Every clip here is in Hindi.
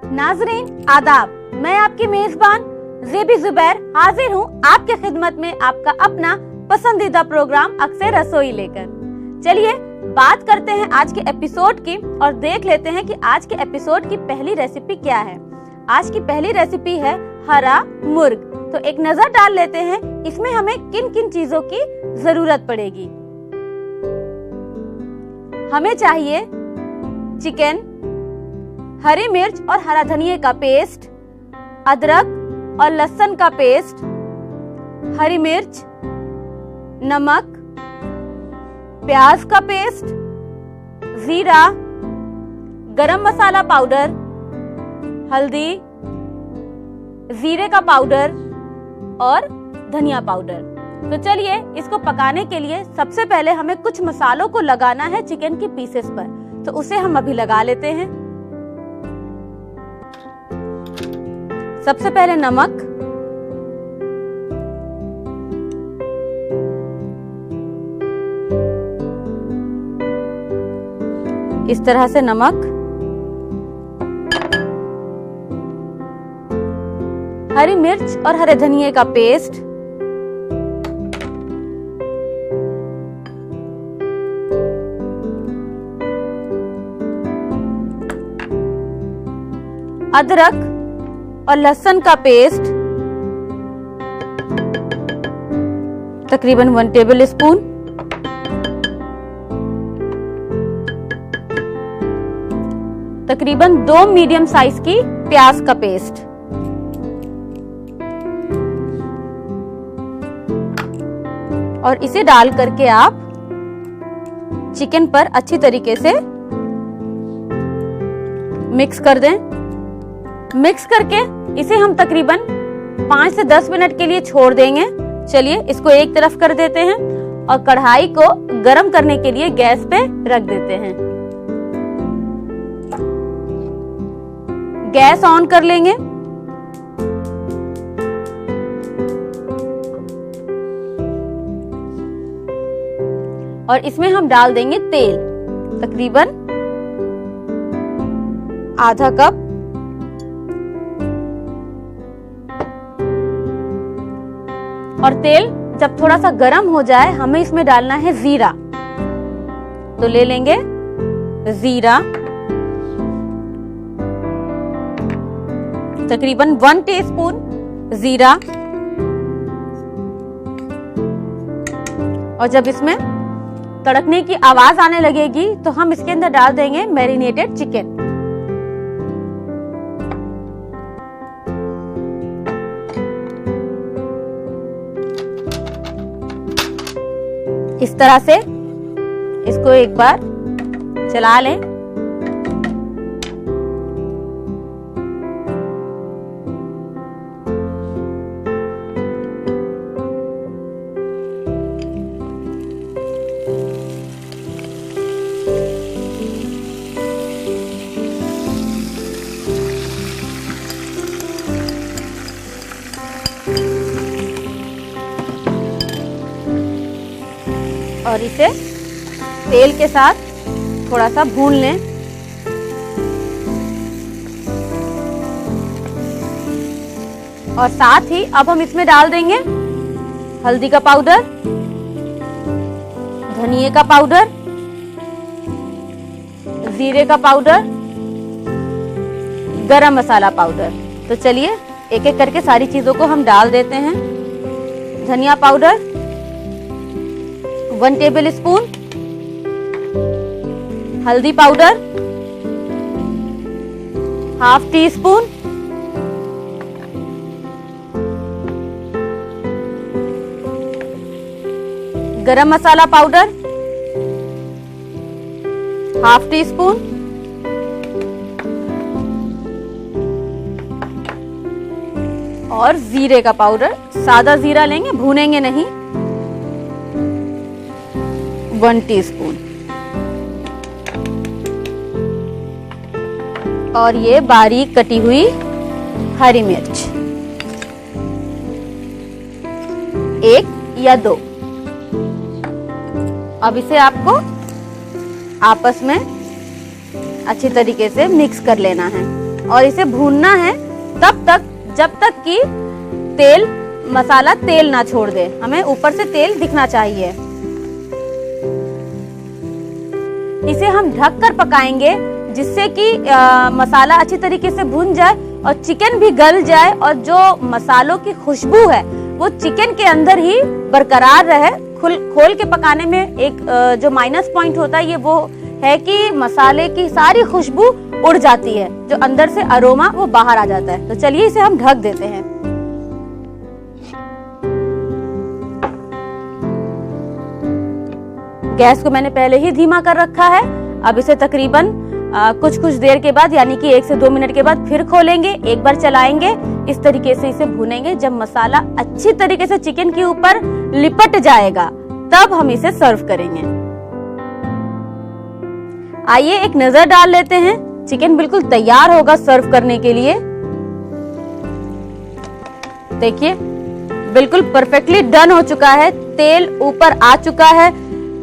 नाजरीन आदाब, मैं आपकी मेजबान ज़ेबी ज़ुबैर हाजिर हूँ आपके खिदमत में आपका अपना पसंदीदा प्रोग्राम अक्सर रसोई लेकर। चलिए बात करते हैं आज के एपिसोड की और देख लेते हैं कि आज के एपिसोड की पहली रेसिपी क्या है। आज की पहली रेसिपी है हरा मुर्ग। तो एक नजर डाल लेते हैं इसमें हमें किन किन चीजों की जरूरत पड़ेगी। हमें चाहिए चिकन, हरी मिर्च और हरा धनिया का पेस्ट, अदरक और लहसुन का पेस्ट, हरी मिर्च, नमक, प्याज का पेस्ट, जीरा, गरम मसाला पाउडर, हल्दी, जीरे का पाउडर और धनिया पाउडर। तो चलिए इसको पकाने के लिए सबसे पहले हमें कुछ मसालों को लगाना है चिकन की पीसेस पर, तो उसे हम अभी लगा लेते हैं। सबसे पहले नमक, इस तरह से नमक, हरी मिर्च और हरे धनिये का पेस्ट, अदरक और लहसुन का पेस्ट तकरीबन 1 टेबल स्पून, तकरीबन 2 मीडियम साइज की प्याज का पेस्ट, और इसे डाल करके आप चिकन पर अच्छी तरीके से मिक्स कर दें। मिक्स करके इसे हम तकरीबन 5 से 10 मिनट के लिए छोड़ देंगे। चलिए इसको एक तरफ कर देते हैं और कढ़ाई को गरम करने के लिए गैस पे रख देते हैं। गैस ऑन कर लेंगे। और इसमें हम डाल देंगे तेल, तकरीबन आधा कप, और तेल जब थोड़ा सा गर्म हो जाए हमें इसमें डालना है जीरा। तो ले लेंगे जीरा, तकरीबन 1 टीस्पून जीरा, और जब इसमें तड़कने की आवाज आने लगेगी तो हम इसके अंदर डाल देंगे मैरिनेटेड चिकन। इस तरह से इसको एक बार चला लें। और इसे तेल के साथ थोड़ा सा भून लें। और साथ ही अब हम इसमें डाल देंगे हल्दी का पाउडर, धनिये का पाउडर, जीरे का पाउडर, गरम मसाला पाउडर। तो चलिए एक एक करके सारी चीजों को हम डाल देते हैं। धनिया पाउडर 1 टेबल स्पून, हल्दी पाउडर ½ टीस्पून, गरम मसाला पाउडर ½ टीस्पून, और जीरे का पाउडर, सादा जीरा लेंगे, भूनेंगे नहीं, 1 टीस्पून। और ये बारीक कटी हुई हरी मिर्च 1 या 2। अब इसे आपको आपस में अच्छी तरीके से मिक्स कर लेना है। और इसे भूनना है तब तक जब तक कि मसाला तेल ना छोड़ दे। हमें ऊपर से तेल दिखना चाहिए। इसे हम ढक कर पकाएंगे जिससे कि मसाला अच्छी तरीके से भुन जाए और चिकन भी गल जाए और जो मसालों की खुशबू है वो चिकन के अंदर ही बरकरार रहे। खोल के पकाने में एक जो माइनस पॉइंट होता है ये वो है कि मसाले की सारी खुशबू उड़ जाती है, जो अंदर से अरोमा वो बाहर आ जाता है। तो चलिए इसे हम ढक देते हैं। गैस को मैंने पहले ही धीमा कर रखा है। अब इसे तकरीबन कुछ देर के बाद यानी कि 1 से 2 मिनट के बाद फिर खोलेंगे, एक बार चलाएंगे, इस तरीके से इसे भूनेंगे। जब मसाला अच्छी तरीके से चिकन के ऊपर लिपट जाएगा तब हम इसे सर्व करेंगे। आइए एक नजर डाल लेते हैं। चिकन बिल्कुल तैयार होगा सर्व करने के लिए। देखिए बिल्कुल परफेक्टली डन हो चुका है, तेल ऊपर आ चुका है,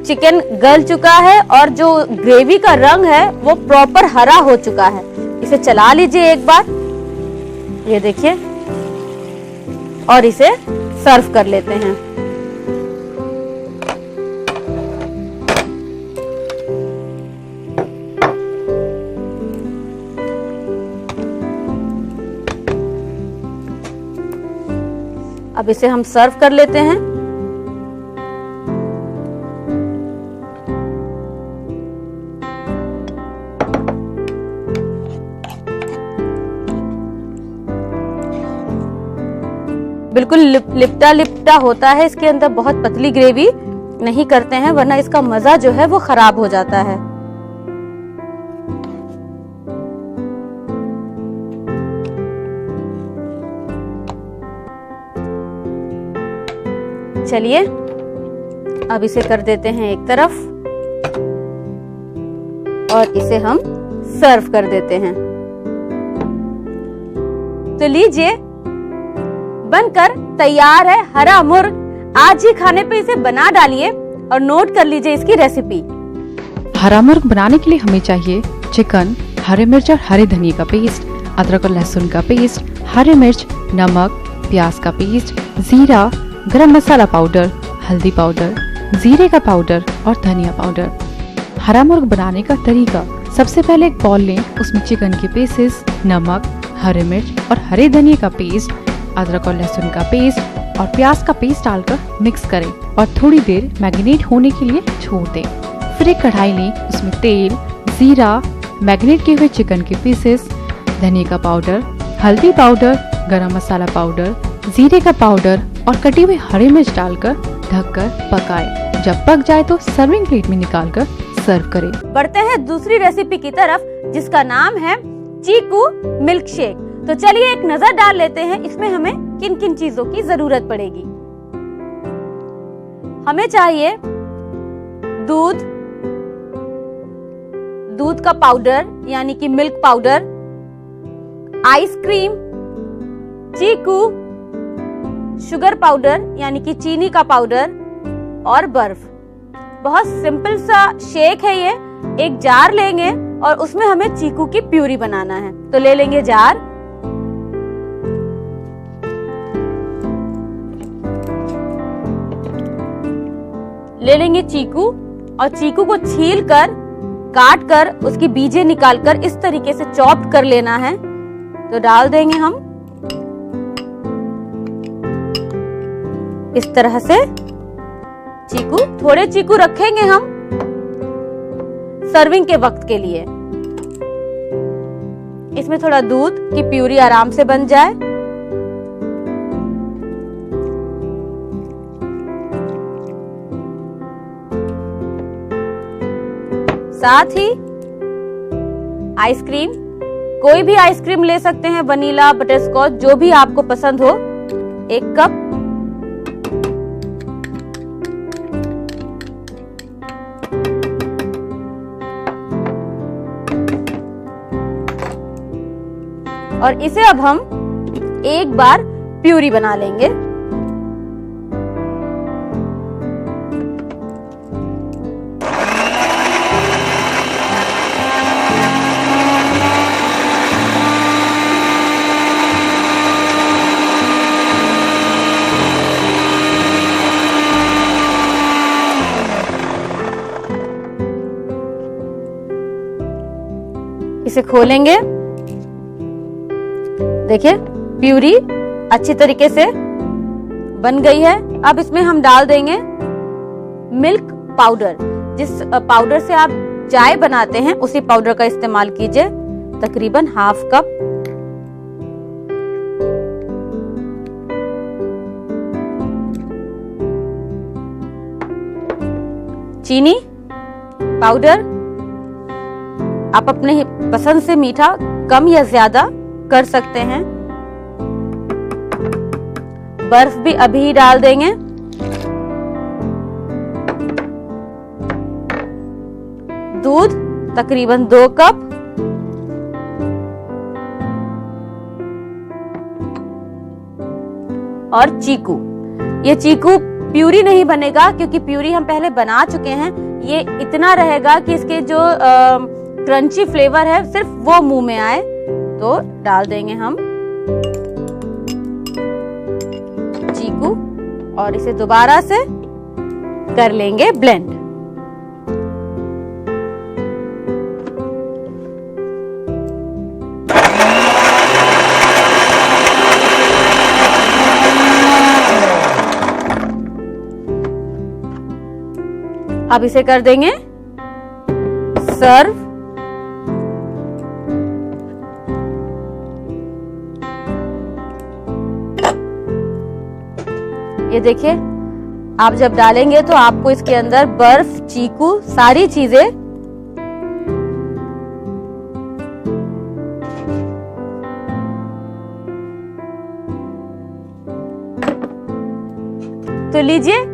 चिकन गल चुका है और जो ग्रेवी का रंग है वो प्रॉपर हरा हो चुका है। इसे चला लीजिए एक बार, ये देखिए, और इसे सर्व कर लेते हैं। अब इसे हम सर्व कर लेते हैं। बिल्कुल लिपटा होता है, इसके अंदर बहुत पतली ग्रेवी नहीं करते हैं वरना इसका मजा जो है वो खराब हो जाता है। चलिए अब इसे कर देते हैं एक तरफ और इसे हम सर्व कर देते हैं। तो लीजिए बनकर तैयार है हरा मुर्ग। आज ही खाने पे इसे बना डालिए और नोट कर लीजिए इसकी रेसिपी। हरा मुर्ग बनाने के लिए हमें चाहिए चिकन, हरी मिर्च और हरे धनिया का पेस्ट, अदरक और लहसुन का पेस्ट, हरी मिर्च, नमक, प्याज का पेस्ट, जीरा, गरम मसाला पाउडर, हल्दी पाउडर, जीरे का पाउडर और धनिया पाउडर। हरा मुर्ग बनाने का तरीका, सबसे पहले एक बाउल लें, उसमें चिकन के पीसेस, नमक, हरी मिर्च और हरे धनिया का पेस्ट, अदरक और लहसुन का पेस्ट और प्याज का पेस्ट डालकर मिक्स करें और थोड़ी देर मैरिनेट होने के लिए छोड़ दें। फिर एक कढ़ाई लें, उसमें तेल, जीरा, मैरिनेट किए हुए चिकन के पीसेस, धनिया का पाउडर, हल्दी पाउडर, गरम मसाला पाउडर, जीरे का पाउडर और कटी हुई हरी मिर्च डालकर ढककर पकाएं। जब पक जाए तो सर्विंग प्लेट में निकालकर सर्व करें। बढ़ते हैं दूसरी रेसिपी की तरफ जिसका नाम है चीकू मिल्क शेक। तो चलिए एक नजर डाल लेते हैं इसमें हमें किन किन चीजों की जरूरत पड़ेगी। हमें चाहिए दूध का पाउडर यानी कि मिल्क पाउडर, आइसक्रीम, चीकू, शुगर पाउडर यानी कि चीनी का पाउडर और बर्फ। बहुत सिंपल सा शेक है ये। एक जार लेंगे और उसमें हमें चीकू की प्यूरी बनाना है। तो ले लेंगे जार, ले लेंगे चीकू और चीकू को छील कर, काट कर, उसकी बीजें निकालकर इस तरीके से चॉप कर लेना है। तो डाल देंगे हम इस तरह से चीकू। थोड़े चीकू रखेंगे हम सर्विंग के वक्त के लिए। इसमें थोड़ा दूध की प्यूरी आराम से बन जाए। साथ ही आइसक्रीम, कोई भी आइसक्रीम ले सकते हैं, वनीला, बटरस्कॉच, जो भी आपको पसंद हो। 1 कप। और इसे अब हम एक बार प्यूरी बना लेंगे। इसे खोलेंगे। देखिए प्यूरी अच्छी तरीके से बन गई है। अब इसमें हम डाल देंगे मिल्क पाउडर। जिस पाउडर से आप चाय बनाते हैं उसी पाउडर का इस्तेमाल कीजिए, तकरीबन हाफ कप। चीनी पाउडर आप अपने पसंद से मीठा कम या ज्यादा कर सकते हैं। बर्फ भी अभी ही डाल देंगे। दूध तकरीबन 2 कप। और चीकू। ये चीकू प्यूरी नहीं बनेगा क्योंकि प्यूरी हम पहले बना चुके हैं। ये इतना रहेगा कि इसके जो क्रंची फ्लेवर है सिर्फ वो मुंह में आए। तो डाल देंगे हम चीकू और इसे दोबारा से कर लेंगे ब्लेंड। अब इसे कर देंगे सर्व। ये देखिए आप जब डालेंगे तो आपको इसके अंदर बर्फ, चीकू, सारी चीजें तो लीजिए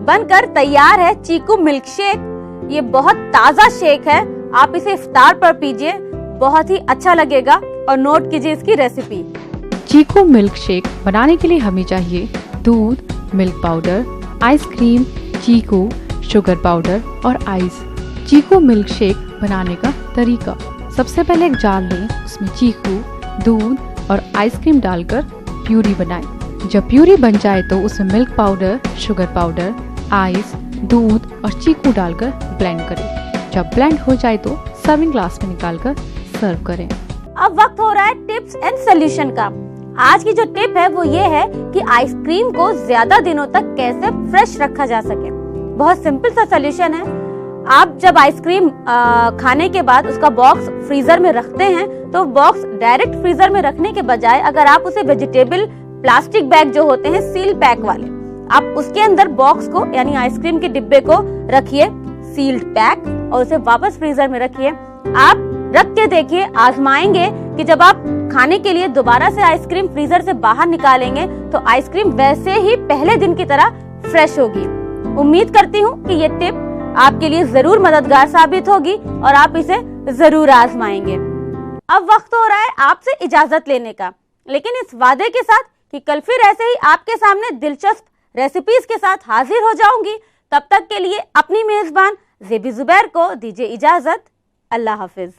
बनकर तैयार है चीकू मिल्क शेक। ये बहुत ताजा शेक है, आप इसे इफ्तार पर पीजिए, बहुत ही अच्छा लगेगा। और नोट कीजिए इसकी रेसिपी। चीकू मिल्क शेक बनाने के लिए हमें चाहिए दूध, मिल्क पाउडर, आइसक्रीम, चीकू, शुगर पाउडर और आइस। चीकू मिल्क शेक बनाने का तरीका। सबसे पहले एक जार लें, उसमें चीकू, दूध और आइसक्रीम डालकर प्यूरी बनाएं। जब प्यूरी बन जाए तो उसमें milk powder, sugar powder, ice, दूध और चीकू डालकर ब्लेंड करें। जब ब्लेंड हो जाए तो सर्विंग ग्लास में निकालकर सर्व करें। अब वक्त हो रहा है टिप्स एंड सोल्यूशन का। आज की जो टिप है वो ये है कि आइसक्रीम को ज्यादा दिनों तक कैसे फ्रेश रखा जा सके। बहुत सिंपल सा सोल्यूशन है। आप जब आइसक्रीम खाने के बाद उसका बॉक्स फ्रीजर में रखते हैं तो बॉक्स डायरेक्ट फ्रीजर में रखने के बजाय अगर आप उसे वेजिटेबल प्लास्टिक बैग जो होते हैं सील पैक वाले, आप उसके अंदर बॉक्स को यानी आइसक्रीम के डिब्बे को रखिए सील्ड पैक और उसे वापस फ्रीजर में रखिए। आप रख के देखिए, आजमाएंगे कि जब आप खाने के लिए दोबारा से आइसक्रीम फ्रीजर से बाहर निकालेंगे तो आइसक्रीम वैसे ही पहले दिन की तरह फ्रेश होगी। उम्मीद करती हूँ कि ये टिप आपके लिए जरूर मददगार साबित होगी और आप इसे जरूर आजमाएंगे। अब वक्त हो रहा है आपसे इजाजत लेने का, लेकिन इस वादे के साथ कि कल फिर ऐसे ही आपके सामने दिलचस्प रेसिपीज के साथ हाजिर हो जाऊंगी। तब तक के लिए अपनी मेजबान ज़ेबी ज़ुबैर को दीजिए इजाजत। अल्लाह हाफिज।